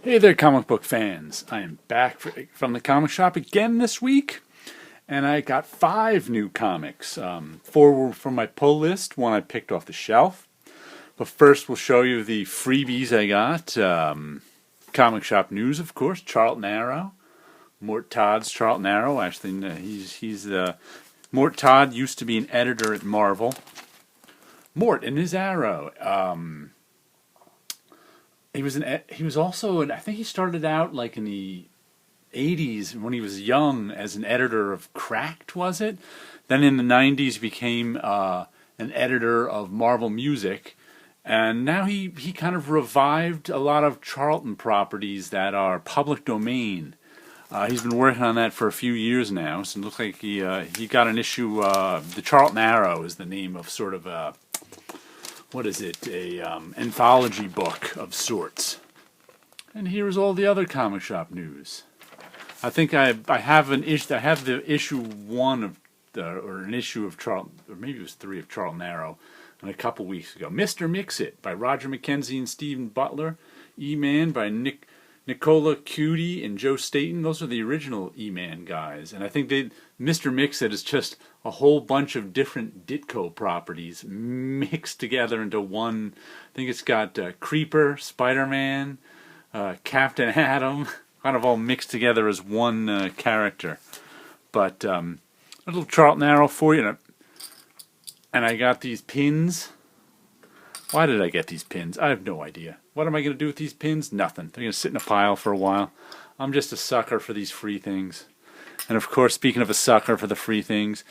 Hey there, comic book fans. I am back from the comic shop again this week, and I got 5 new comics. Four were from my pull list, one I picked off the shelf. But first, we'll show you the freebies I got. Comic shop news, of course, Charlton Arrow. Mort Todd's Charlton Arrow. Actually, he's Mort Todd used to be an editor at Marvel. Mort and his Arrow. He was also I think he started out like in the 80s when he was young as an editor of Cracked, was it? Then in the 90s became an editor of Marvel Music, and now he kind of revived a lot of Charlton properties that are public domain. He's been working on that for a few years now, so it looks like he got an issue. The Charlton Arrow is the name of sort of a what is it? A anthology book of sorts. And here's all the other comic shop news. I think I have an issue. I have the issue 1 of or an issue of Charlton, or maybe it was 3 of Charlton Arrow, and a couple weeks ago. Mr. Mix-It by Roger McKenzie and Stephen Butler. E-Man by Nicola Cutie and Joe Staton. Those are the original E-Man guys, and I think Mr. Mix-It is just a whole bunch of different Ditko properties mixed together into one. I think it's got Creeper, Spider-Man, Captain Atom, kind of all mixed together as one character. But a little Charlton Arrow for you, and I got these pins. Why did I get these pins? I have no idea. What am I going to do with these pins? Nothing. They're going to sit in a pile for a while. I'm just a sucker for these free things. And of course, speaking of a sucker for the free things,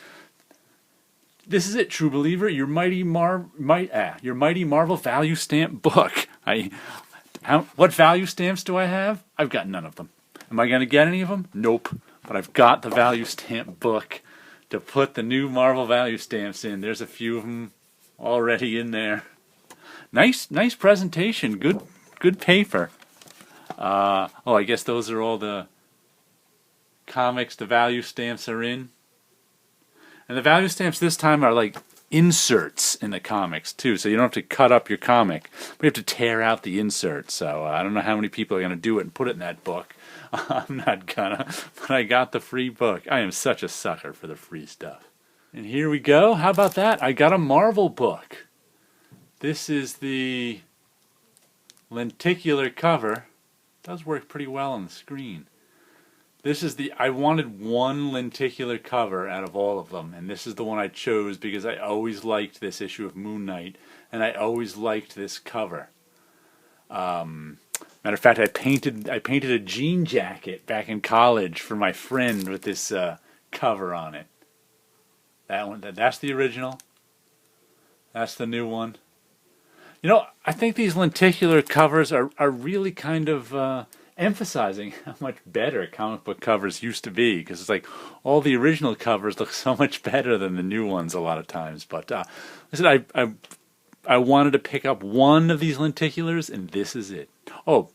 this is it, True Believer, your Mighty Marvel value stamp book. What value stamps do I have? I've got none of them. Am I going to get any of them? Nope. But I've got the value stamp book to put the new Marvel value stamps in. There's a few of them already in there. Nice presentation. Good paper. I guess those are all the comics the value stamps are in. And the value stamps this time are like inserts in the comics too, so you don't have to cut up your comic, but you have to tear out the insert. So I don't know how many people are going to do it and put it in that book. I'm not gonna, but I got the free book. I am such a sucker for the free stuff. And here we go. How about that? I got a Marvel book. This is the lenticular cover. It does work pretty well on the screen. I wanted one lenticular cover out of all of them, and this is the one I chose because I always liked this issue of Moon Knight, and I always liked this cover. Matter of fact, I painted a jean jacket back in college for my friend with this cover on it. That one, that's the original. That's the new one. You know, I think these lenticular covers are really kind of emphasizing how much better comic book covers used to be, because it's like all the original covers look so much better than the new ones a lot of times. But listen, I wanted to pick up one of these lenticulars, and this is it. Oh,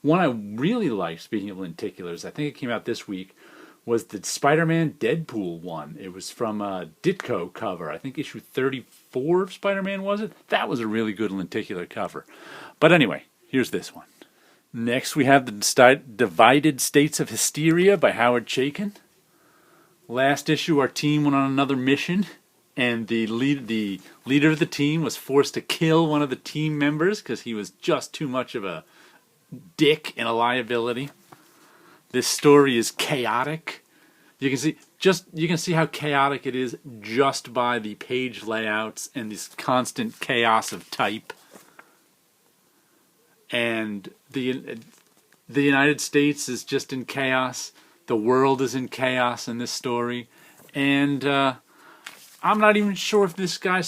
one I really liked, speaking of lenticulars, I think it came out this week, was the Spider-Man Deadpool one. It was from a Ditko cover. I think issue 34 of Spider-Man, was it? That was a really good lenticular cover. But anyway, here's this one. Next, we have the Divided States of Hysteria by Howard Chaykin. Last issue, our team went on another mission, and the leader of the team was forced to kill one of the team members because he was just too much of a dick and a liability. This story is chaotic. You can see how chaotic it is just by the page layouts and this constant chaos of type. And the United States is just in chaos. The world is in chaos in this story, and I'm not even sure if this guy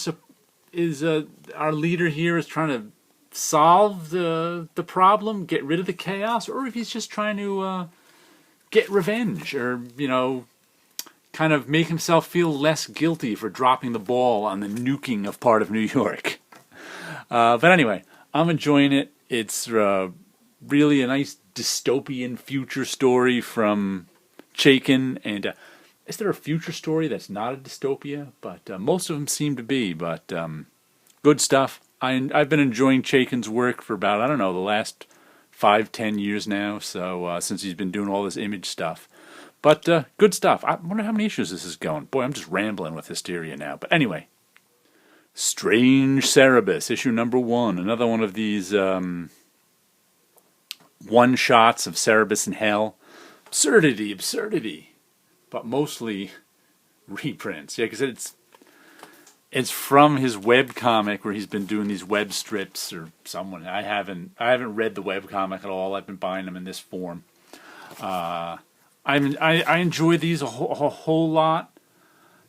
is our leader here is trying to solve the problem, get rid of the chaos, or if he's just trying to get revenge, or kind of make himself feel less guilty for dropping the ball on the nuking of part of New York. But anyway, I'm enjoying it. It's really a nice dystopian future story from Chaykin. And is there a future story that's not a dystopia? But most of them seem to be. But good stuff. I've been enjoying Chaykin's work for about, the last 5, 10 years now. So since he's been doing all this image stuff. But good stuff. I wonder how many issues this is going. Boy, I'm just rambling with hysteria now. But anyway, Strange Cerebus, issue number 1. Another one of these one-shots of Cerebus in Hell. Absurdity. But mostly reprints. Yeah, because it's from his web comic where he's been doing these web strips or someone. I haven't read the web comic at all. I've been buying them in this form. I enjoy these a whole lot.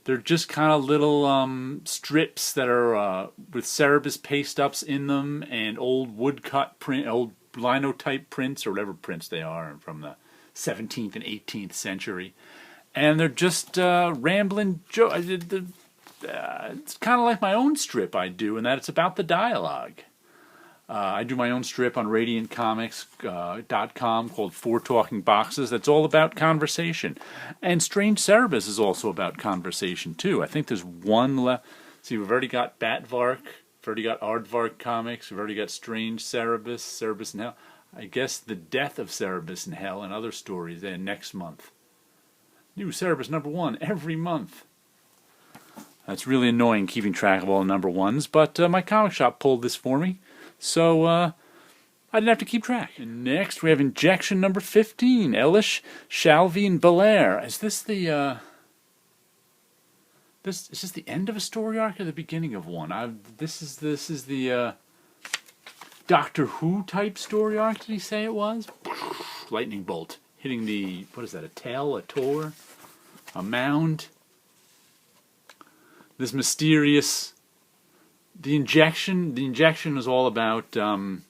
They're just kind of little strips that are with Cerebus paste ups in them and old woodcut print, old linotype prints or whatever prints they are from the 17th and 18th century, and they're just rambling jokes. It's kind of like my own strip I do, in that it's about the dialogue. I do my own strip on RadiantComics.com called Four Talking Boxes. That's all about conversation. And Strange Cerebus is also about conversation, too. I think there's one left. See, we've already got Batvark. We've already got Aardvark Comics. We've already got Strange Cerebus, Cerebus in Hell. I guess the death of Cerebus in Hell and other stories next month. New Cerebus number 1 every month. That's really annoying keeping track of all the number 1s, but my comic shop pulled this for me, so I didn't have to keep track. And next we have Injection number 15, Elish, Shalvey, and Belair. Is this the is this the end of a story arc or the beginning of one? This is the Doctor Who type story arc. Did he say it was? Lightning bolt hitting the, what is that? A tail, a tor, a mound. This mysterious, the injection is all about an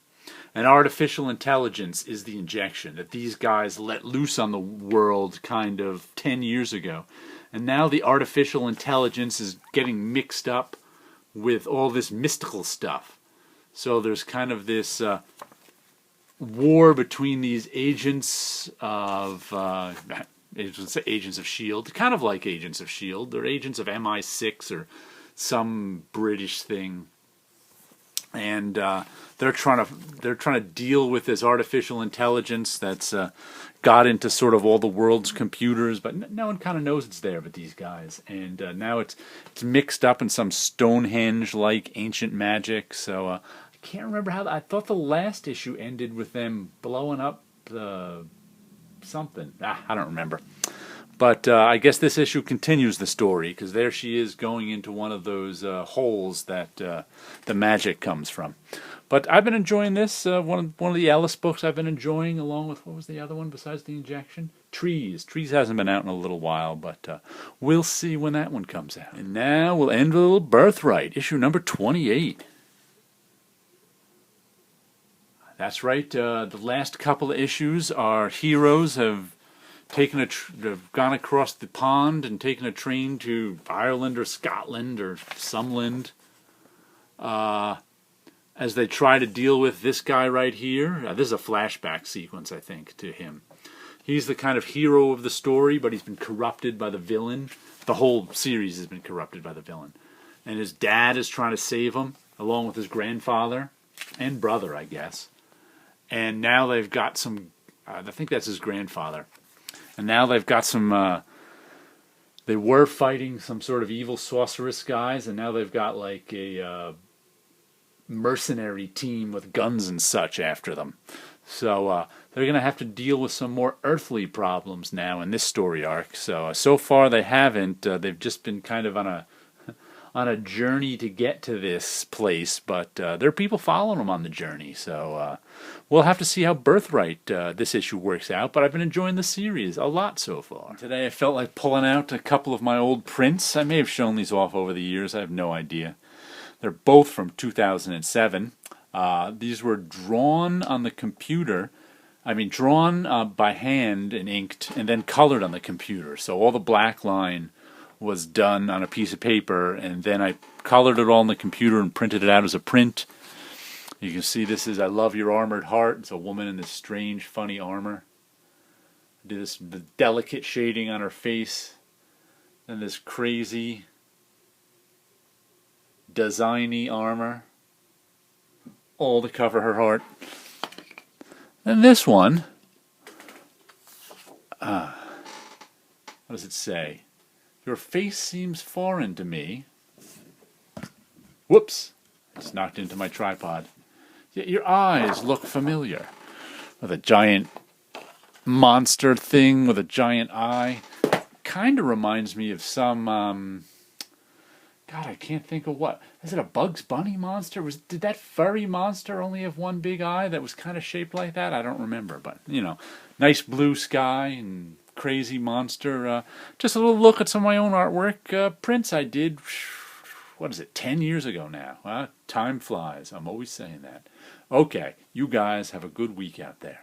artificial intelligence is the injection that these guys let loose on the world kind of 10 years ago. And now the artificial intelligence is getting mixed up with all this mystical stuff. So there's kind of this war between these agents of Agents of S.H.I.E.L.D., kind of like Agents of S.H.I.E.L.D. They're agents of MI6 or some British thing, and they're trying to deal with this artificial intelligence that's got into sort of all the world's computers, but no one kind of knows it's there but these guys, and now it's mixed up in some Stonehenge-like ancient magic. So I can't remember how. I thought the last issue ended with them blowing up the something. I don't remember. But I guess this issue continues the story, because there she is going into one of those holes that the magic comes from. But I've been enjoying this. One of the Ellis books I've been enjoying, along with, what was the other one besides the Injection? Trees. Trees hasn't been out in a little while, but we'll see when that one comes out. And now we'll end with a little Birthright, issue number 28. That's right. The last couple of issues, our heroes have have gone across the pond and taken a train to Ireland or Scotland or some land, as they try to deal with this guy right here. This is a flashback sequence, I think, to him. He's the kind of hero of the story, but he's been corrupted by the villain. The whole series has been corrupted by the villain. And his dad is trying to save him, along with his grandfather and brother, I guess. And now they've got some, I think that's his grandfather. And now they've got some, they were fighting some sort of evil sorceress guys, and now they've got like a mercenary team with guns and such after them. So they're going to have to deal with some more earthly problems now in this story arc. So far they haven't. They've just been kind of on a journey to get to this place, but there are people following them on the journey. So we'll have to see how Birthright this issue works out, but I've been enjoying the series a lot so far. Today I felt like pulling out a couple of my old prints. I may have shown these off over the years, I have no idea. They're both from 2007. These were drawn on the computer. Drawn by hand and inked, and then colored on the computer. So all the black line was done on a piece of paper, and then I colored it all on the computer and printed it out as a print. You can see this is I Love Your Armored Heart. It's a woman in this strange, funny armor. I did the delicate shading on her face, and this crazy, designy armor, all to cover her heart. And this one, what does it say? Your face seems foreign to me. Whoops! I just knocked into my tripod. Yet your eyes look familiar. With a giant monster thing with a giant eye. Kind of reminds me of some, God, I can't think of what. Is it a Bugs Bunny monster? Did that furry monster only have one big eye that was kind of shaped like that? I don't remember, but, you know, nice blue sky and crazy monster. Just a little look at some of my own artwork, prints I did, what is it, 10 years ago now. Time flies. I'm always saying that. Okay, you guys have a good week out there.